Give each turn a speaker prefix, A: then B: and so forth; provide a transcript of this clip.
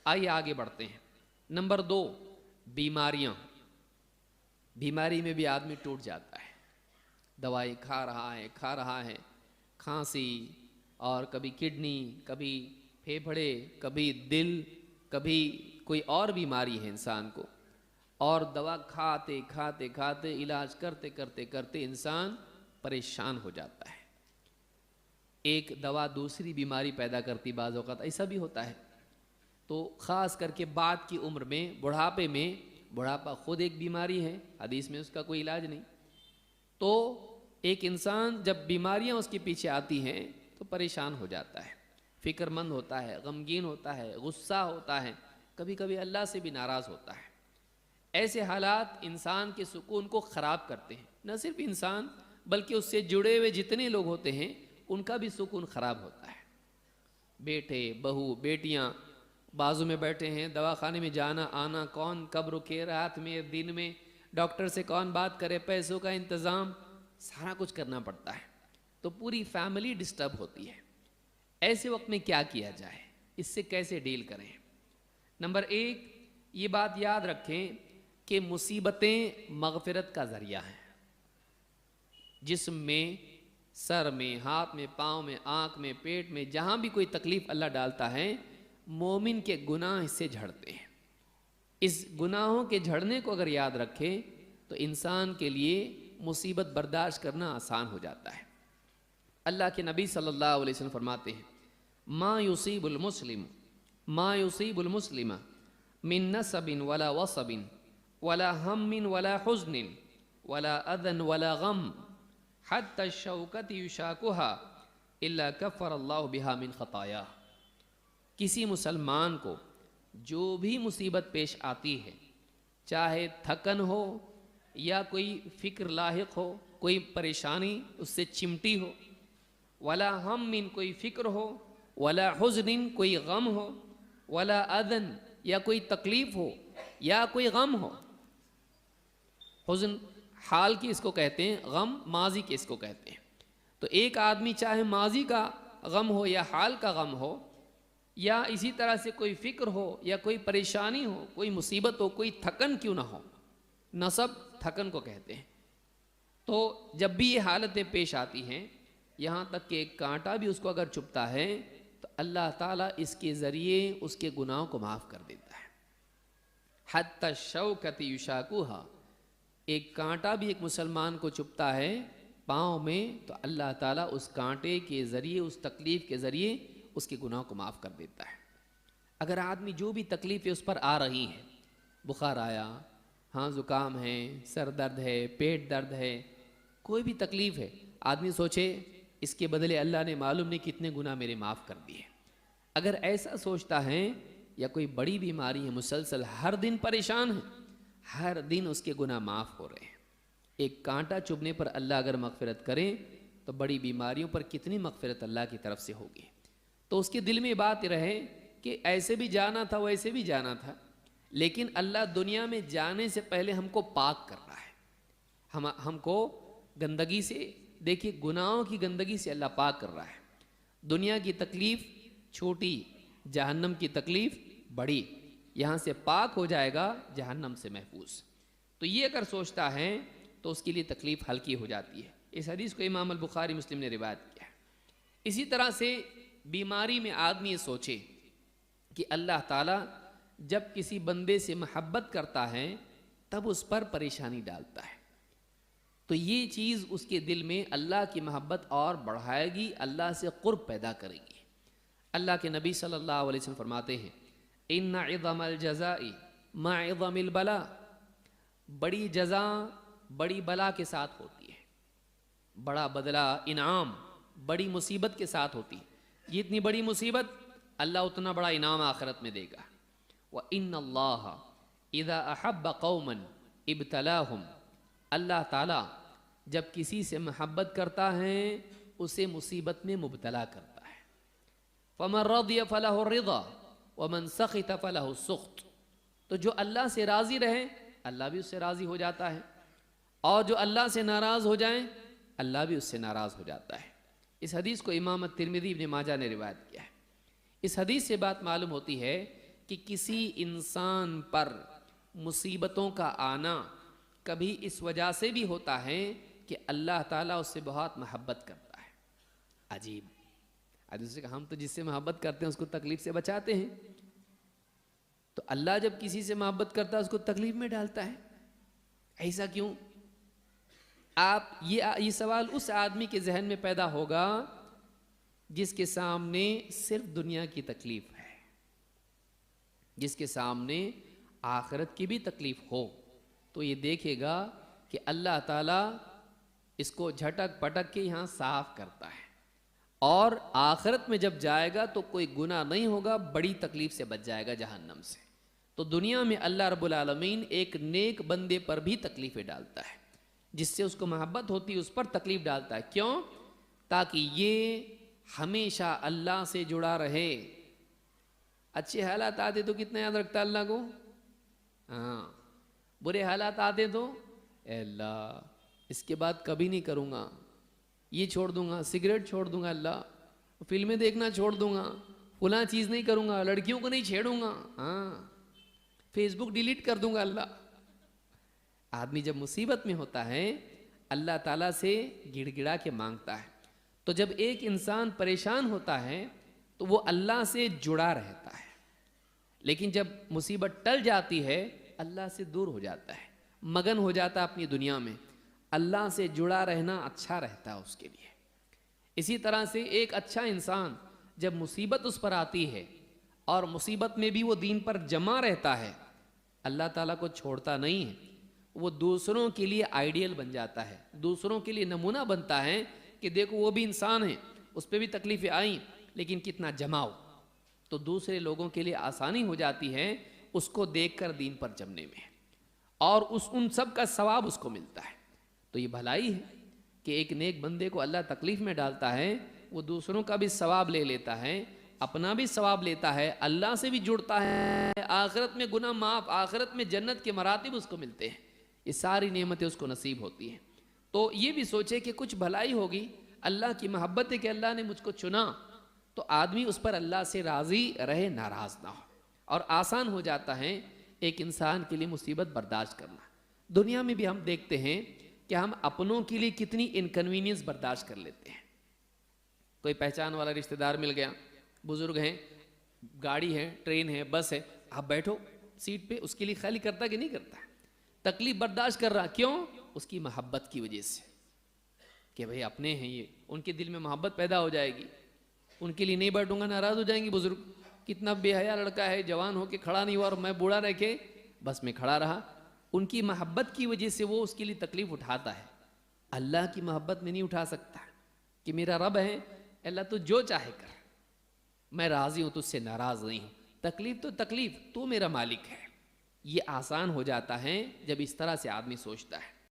A: آئیے آگے بڑھتے ہیں۔ نمبر 2، بیماریاں۔ بیماری میں بھی آدمی ٹوٹ جاتا ہے، دوائی کھا رہا ہے، کھانسی اور کبھی کڈنی، کبھی پھیپھڑے، کبھی دل، کبھی کوئی اور بیماری ہے انسان کو، اور دوا کھاتے کھاتے کھاتے علاج کرتے کرتے کرتے انسان پریشان ہو جاتا ہے۔ ایک دوا دوسری بیماری پیدا کرتی، بعض اوقات ایسا بھی ہوتا ہے۔ تو خاص کر کے بعد کی عمر میں، بڑھاپے میں، بڑھاپا خود ایک بیماری ہے، حدیث میں اس کا کوئی علاج نہیں، تو ایک انسان جب بیماریاں اس کے پیچھے آتی ہیں تو پریشان ہو جاتا ہے، فکر مند ہوتا ہے، غمگین ہوتا ہے، غصہ ہوتا ہے، کبھی کبھی اللہ سے بھی ناراض ہوتا ہے۔ ایسے حالات انسان کے سکون کو خراب کرتے ہیں، نہ صرف انسان بلکہ اس سے جڑے ہوئے جتنے لوگ ہوتے ہیں ان کا بھی سکون خراب ہوتا ہے۔ بیٹے، بہو، بیٹیاں بازو میں بیٹھے ہیں، دواخانے میں جانا آنا، کون کب رکے، رات میں دن میں، ڈاکٹر سے کون بات کرے، پیسوں کا انتظام، سارا کچھ کرنا پڑتا ہے، تو پوری فیملی ڈسٹرب ہوتی ہے۔ ایسے وقت میں کیا کیا جائے، اس سے کیسے ڈیل کریں؟ نمبر 1، یہ بات یاد رکھیں کہ مصیبتیں مغفرت کا ذریعہ ہیں۔ جسم میں، سر میں، ہاتھ میں، پاؤں میں، آنکھ میں، پیٹ میں، جہاں بھی کوئی تکلیف اللہ ڈالتا ہے، مومن کے گناہ اس سے جھڑتے ہیں۔ اس گناہوں کے جھڑنے کو اگر یاد رکھے تو انسان کے لیے مصیبت برداشت کرنا آسان ہو جاتا ہے۔ اللہ کے نبی صلی اللہ علیہ وسلم فرماتے ہیں، ما یصیب المسلم من نصب ولا وصب ولا ہم ولا حزن ولا اذى ولا غم حتى الشوكة يشاكها الا كفر اللہ بها من خطاياه۔ کسی مسلمان کو جو بھی مصیبت پیش آتی ہے، چاہے تھکن ہو یا کوئی فکر لاحق ہو، کوئی پریشانی اس سے چمٹی ہو، ولا ہم کوئی فکر ہو، ولا حزن کوئی غم ہو، ولا اذن یا کوئی تکلیف ہو یا کوئی غم ہو۔ حزن حال کی اس کو کہتے ہیں، غم ماضی کے اس کو کہتے ہیں۔ تو ایک آدمی چاہے ماضی کا غم ہو یا حال کا غم ہو، یا اسی طرح سے کوئی فکر ہو یا کوئی پریشانی ہو، کوئی مصیبت ہو، کوئی تھکن کیوں نہ ہو، نصب تھکن کو کہتے ہیں، تو جب بھی یہ حالتیں پیش آتی ہیں، یہاں تک کہ ایک کانٹا بھی اس کو اگر چبھتا ہے تو اللہ تعالیٰ اس کے ذریعے اس کے گناہوں کو معاف کر دیتا ہے۔ حتی الشوکۃ یشاکوہا، ایک کانٹا بھی ایک مسلمان کو چبھتا ہے پاؤں میں تو اللہ تعالیٰ اس کانٹے کے ذریعے، اس تکلیف کے ذریعے اس کے گناہ کو معاف کر دیتا ہے۔ اگر آدمی جو بھی تکلیفیں اس پر آ رہی ہیں، بخار آیا، ہاں زکام ہے، سر درد ہے، پیٹ درد ہے، کوئی بھی تکلیف ہے، آدمی سوچے اس کے بدلے اللہ نے معلوم نہیں کتنے گناہ میرے معاف کر دیے۔ اگر ایسا سوچتا ہے، یا کوئی بڑی بیماری ہے، مسلسل ہر دن پریشان ہے، ہر دن اس کے گناہ معاف ہو رہے ہیں، ایک کانٹا چبھنے پر اللہ اگر مغفرت کرے تو بڑی بیماریوں پر کتنی مغفرت اللہ کی طرف سے ہوگی۔ تو اس کے دل میں بات رہے کہ ایسے بھی جانا تھا، ویسے بھی جانا تھا، لیکن اللہ دنیا میں جانے سے پہلے ہم کو پاک کر رہا ہے، ہم کو گندگی سے، دیکھیے گناہوں کی گندگی سے اللہ پاک کر رہا ہے۔ دنیا کی تکلیف چھوٹی، جہنم کی تکلیف بڑی، یہاں سے پاک ہو جائے گا، جہنم سے محفوظ۔ تو یہ اگر سوچتا ہے تو اس کے لیے تکلیف ہلکی ہو جاتی ہے۔ اس حدیث کو امام البخاری مسلم نے روایت کیا ہے۔ اسی طرح سے بیماری میں آدمی یہ سوچے کہ اللہ تعالیٰ جب کسی بندے سے محبت کرتا ہے تب اس پر پریشانی ڈالتا ہے، تو یہ چیز اس کے دل میں اللہ کی محبت اور بڑھائے گی، اللہ سے قرب پیدا کرے گی۔ اللہ کے نبی صلی اللہ علیہ وسلم فرماتے ہیں، ان عظم الجزاء مع عظم البلاء، بڑی جزا بڑی بلا کے ساتھ ہوتی ہے، بڑا بدلہ، انعام بڑی مصیبت کے ساتھ ہوتی ہے۔ جتنی بڑی مصیبت، اللہ اتنا بڑا انعام آخرت میں دے گا۔ وَإِنَّ اللَّهَ إِذَا أَحَبَّ قَوْمًا ابْتَلَاهُمْ، اللہ تعالیٰ جب کسی سے محبت کرتا ہے اسے مصیبت میں مبتلا کرتا ہے۔ فَمَنْ رَضِيَ فَلَهُ الرِّضَى وَمَنْ سَخِطَ فَلَهُ السُّخْطُ، تو جو اللہ سے راضی رہے اللہ بھی اس سے راضی ہو جاتا ہے، اور جو اللہ سے ناراض ہو جائیں اللہ بھی اس سے ناراض ہو جاتا ہے۔ اس حدیث کو امام ترمذی ابن ماجہ نے روایت کیا ہے۔ اس حدیث سے بات معلوم ہوتی ہے کہ کسی انسان پر مصیبتوں کا آنا کبھی اس وجہ سے بھی ہوتا ہے کہ اللہ تعالیٰ اس سے بہت محبت کرتا ہے. عجیب. دوسرے کہ ہم تو جس سے محبت کرتے ہیں اس کو تکلیف سے بچاتے ہیں، تو اللہ جب کسی سے محبت کرتا ہے اس کو تکلیف میں ڈالتا ہے، ایسا کیوں؟ آپ یہ سوال اس آدمی کے ذہن میں پیدا ہوگا جس کے سامنے صرف دنیا کی تکلیف ہے، جس کے سامنے آخرت کی بھی تکلیف ہو، تو یہ دیکھے گا کہ اللہ تعالیٰ اس کو جھٹک پٹک کے یہاں صاف کرتا ہے، اور آخرت میں جب جائے گا تو کوئی گناہ نہیں ہوگا، بڑی تکلیف سے بچ جائے گا جہنم سے. تو دنیا میں اللہ رب العالمین ایک نیک بندے پر بھی تکلیفیں ڈالتا ہے، جس سے اس کو محبت ہوتی ہے اس پر تکلیف ڈالتا ہے. کیوں؟ تاکہ یہ ہمیشہ اللہ سے جڑا رہے. اچھے حالات آتے تو کتنا یاد رکھتا اللہ کو، ہاں برے حالات آتے تو اے اللہ اس کے بعد کبھی نہیں کروں گا، یہ چھوڑ دوں گا، سگریٹ چھوڑ دوں گا، اللہ فلمیں دیکھنا چھوڑ دوں گا، فلاں چیز نہیں کروں گا، لڑکیوں کو نہیں چھیڑوں گا، ہاں فیس بک ڈیلیٹ کر دوں گا. اللہ آدمی جب مصیبت میں ہوتا ہے اللہ تعالیٰ سے گڑ گڑا کے مانگتا ہے. تو جب ایک انسان پریشان ہوتا ہے تو وہ اللہ سے جڑا رہتا ہے، لیکن جب مصیبت ٹل جاتی ہے اللہ سے دور ہو جاتا ہے، مگن ہو جاتا ہے اپنی دنیا میں. اللہ سے جڑا رہنا اچھا رہتا ہے اس کے لیے. اسی طرح سے ایک اچھا انسان جب مصیبت اس پر آتی ہے اور مصیبت میں بھی وہ دین پر جمع رہتا ہے، اللہ تعالیٰ کو چھوڑتا نہیں ہے، وہ دوسروں کے لیے آئیڈیل بن جاتا ہے، دوسروں کے لیے نمونہ بنتا ہے کہ دیکھو وہ بھی انسان ہے، اس پہ بھی تکلیفیں آئیں لیکن کتنا جماؤ. تو دوسرے لوگوں کے لیے آسانی ہو جاتی ہے اس کو دیکھ کر دین پر جمنے میں، اور ان سب کا ثواب اس کو ملتا ہے. تو یہ بھلائی ہے کہ ایک نیک بندے کو اللہ تکلیف میں ڈالتا ہے، وہ دوسروں کا بھی ثواب لے لیتا ہے، اپنا بھی ثواب لیتا ہے، اللہ سے بھی جڑتا ہے، آخرت میں گناہ معاف، آخرت میں جنت کے مراتب اس کو ملتے ہیں. یہ ساری نعمتیں اس کو نصیب ہوتی ہیں. تو یہ بھی سوچے کہ کچھ بھلائی ہوگی، اللہ کی محبت ہے کہ اللہ نے مجھ کو چنا، تو آدمی اس پر اللہ سے راضی رہے، ناراض نہ ہو. اور آسان ہو جاتا ہے ایک انسان کے لیے مصیبت برداشت کرنا. دنیا میں بھی ہم دیکھتے ہیں کہ ہم اپنوں کے لیے کتنی انکنوینئنس برداشت کر لیتے ہیں. کوئی پہچان والا رشتہ دار مل گیا، بزرگ ہیں، گاڑی ہے، ٹرین ہے، بس ہے، آپ بیٹھو سیٹ پہ، اس کے لیے خالی کرتا کہ نہیں کرتا؟ تکلیف برداشت کر رہا. کیوں؟ اس کی محبت کی وجہ سے، کہ بھئی اپنے ہیں یہ، ان کے دل میں محبت پیدا ہو جائے گی. ان کے لیے نہیں بیٹھوں گا ناراض ہو جائیں گے بزرگ، کتنا بے حیا لڑکا ہے، جوان ہو کے کھڑا نہیں ہوا اور میں بوڑھا رہ کے بس میں کھڑا رہا. ان کی محبت کی وجہ سے وہ اس کے لیے تکلیف اٹھاتا ہے. اللہ کی محبت میں نہیں اٹھا سکتا کہ میرا رب ہے، اللہ تو جو چاہے کر، میں راضی ہوں، تجھ سے ناراض نہیں ہوں، تکلیف تو تکلیف، تو میرا مالک ہے. یہ آسان ہو جاتا ہے جب اس طرح سے آدمی سوچتا ہے.